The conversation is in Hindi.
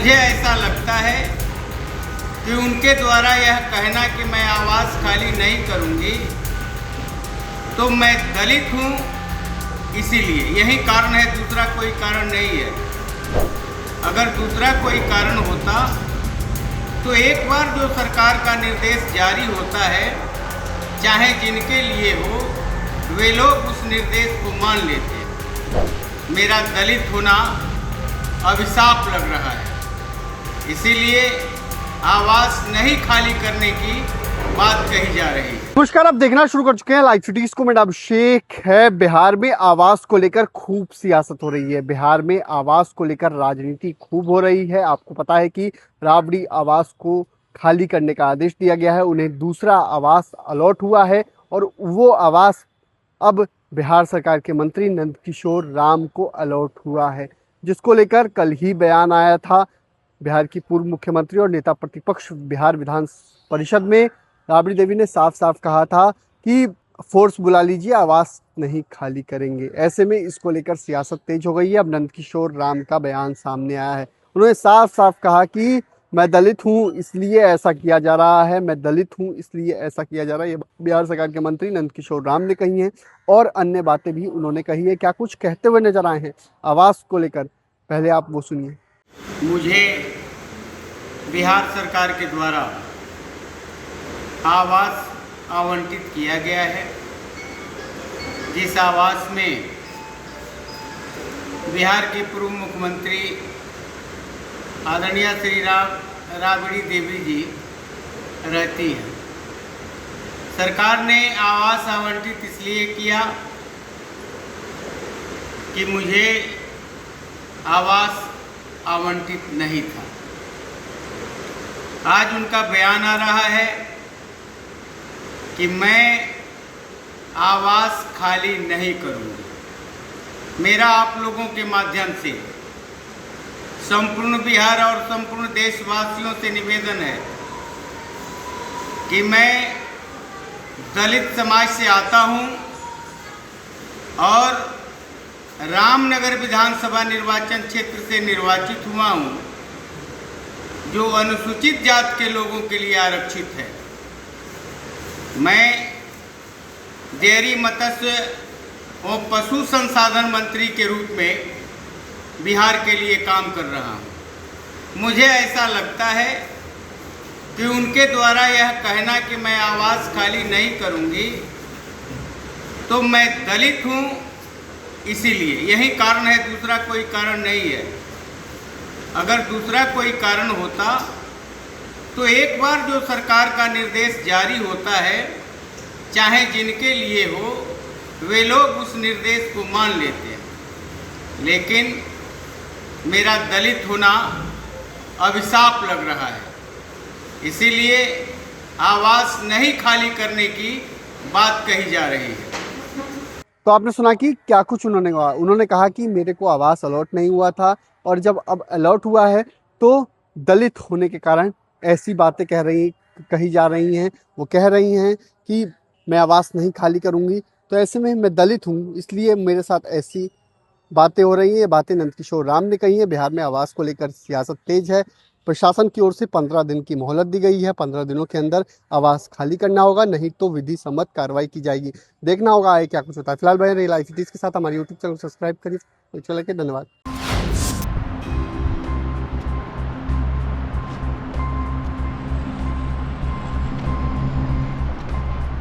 मुझे ऐसा लगता है कि उनके द्वारा यह कहना कि मैं आवास खाली नहीं करूंगी, तो मैं दलित हूं इसीलिए, यही कारण है, दूसरा कोई कारण नहीं है। अगर दूसरा कोई कारण होता तो एक बार जो सरकार का निर्देश जारी होता है, चाहे जिनके लिए हो, वे लोग उस निर्देश को मान लेते। मेरा दलित होना अभिशाप लग रहा है, इसीलिए आवास नहीं खाली करने की बात कही जा रही है। नमस्कार, आप देखना शुरू कर चुके हैं लाइव सिटीज को। मैं अभिषेक है। बिहार में आवास को लेकर खूब सियासत हो रही है। बिहार में आवास को लेकर राजनीति खूब हो रही है। आपको पता है कि राबड़ी आवास को खाली करने का आदेश दिया गया है, उन्हें दूसरा आवास अलॉट हुआ है और वो आवास अब बिहार सरकार के मंत्री नंदकिशोर राम को अलॉट हुआ है, जिसको लेकर कल ही बयान आया था बिहार की पूर्व मुख्यमंत्री और नेता प्रतिपक्ष बिहार विधान परिषद में राबड़ी देवी ने साफ साफ कहा था कि फोर्स बुला लीजिए, आवास नहीं खाली करेंगे। ऐसे में इसको लेकर सियासत तेज हो गई है। अब नंदकिशोर राम का बयान सामने आया है। उन्होंने साफ साफ कहा कि मैं दलित हूं इसलिए ऐसा किया जा रहा है, मैं दलित हूं इसलिए ऐसा किया जा रहा है। ये बिहार सरकार के मंत्री नंदकिशोर राम ने कही हैं और अन्य बातें भी उन्होंने कही है। क्या कुछ कहते हुए नजर आए हैं आवास को लेकर, पहले आप वो सुनिए। मुझे बिहार सरकार के द्वारा आवास आवंटित किया गया है, जिस आवास में बिहार की पूर्व मुख्यमंत्री आदरणीय श्री राबड़ी देवी जी रहती हैं। सरकार ने आवास आवंटित इसलिए किया कि मुझे आवास आवंटित नहीं था। आज उनका बयान आ रहा है कि मैं आवास खाली नहीं करूंगी। मेरा आप लोगों के माध्यम से संपूर्ण बिहार और संपूर्ण देशवासियों से निवेदन है कि मैं दलित समाज से आता हूं और रामनगर विधानसभा निर्वाचन क्षेत्र से निर्वाचित हुआ हूं, जो अनुसूचित जात के लोगों के लिए आरक्षित है। मैं डेयरी, मत्स्य और पशु संसाधन मंत्री के रूप में बिहार के लिए काम कर रहा हूं। मुझे ऐसा लगता है कि उनके द्वारा यह कहना कि मैं आवास खाली नहीं करूंगी, तो मैं दलित हूं इसीलिए, यही कारण है, दूसरा कोई कारण नहीं है। अगर दूसरा कोई कारण होता तो एक बार जो सरकार का निर्देश जारी होता है, चाहे जिनके लिए हो, वे लोग उस निर्देश को मान लेते हैं। लेकिन मेरा दलित होना अभिशाप लग रहा है, इसीलिए आवास नहीं खाली करने की बात कही जा रही है। तो आपने सुना कि क्या कुछ उन्होंने कहा कि मेरे को आवास अलॉट नहीं हुआ था और जब अब अलॉट हुआ है तो दलित होने के कारण ऐसी बातें कही जा रही हैं। वो कह रही हैं कि मैं आवास नहीं खाली करूंगी, तो ऐसे में मैं दलित हूं इसलिए मेरे साथ ऐसी बातें हो रही हैं। ये बातें नंदकिशोर राम ने कही है। बिहार में आवास को लेकर सियासत तेज है। प्रशासन की ओर से 15 दिन की मोहलत दी गई है। 15 दिनों के अंदर आवास खाली करना होगा, नहीं तो विधि सम्मत कार्रवाई की जाएगी। देखना होगा आगे क्या कुछ होता है। फिलहाल बने रहिए लाइव सिटीज के साथ। हमारे यूट्यूब चैनल सब्सक्राइब करिए। धन्यवाद।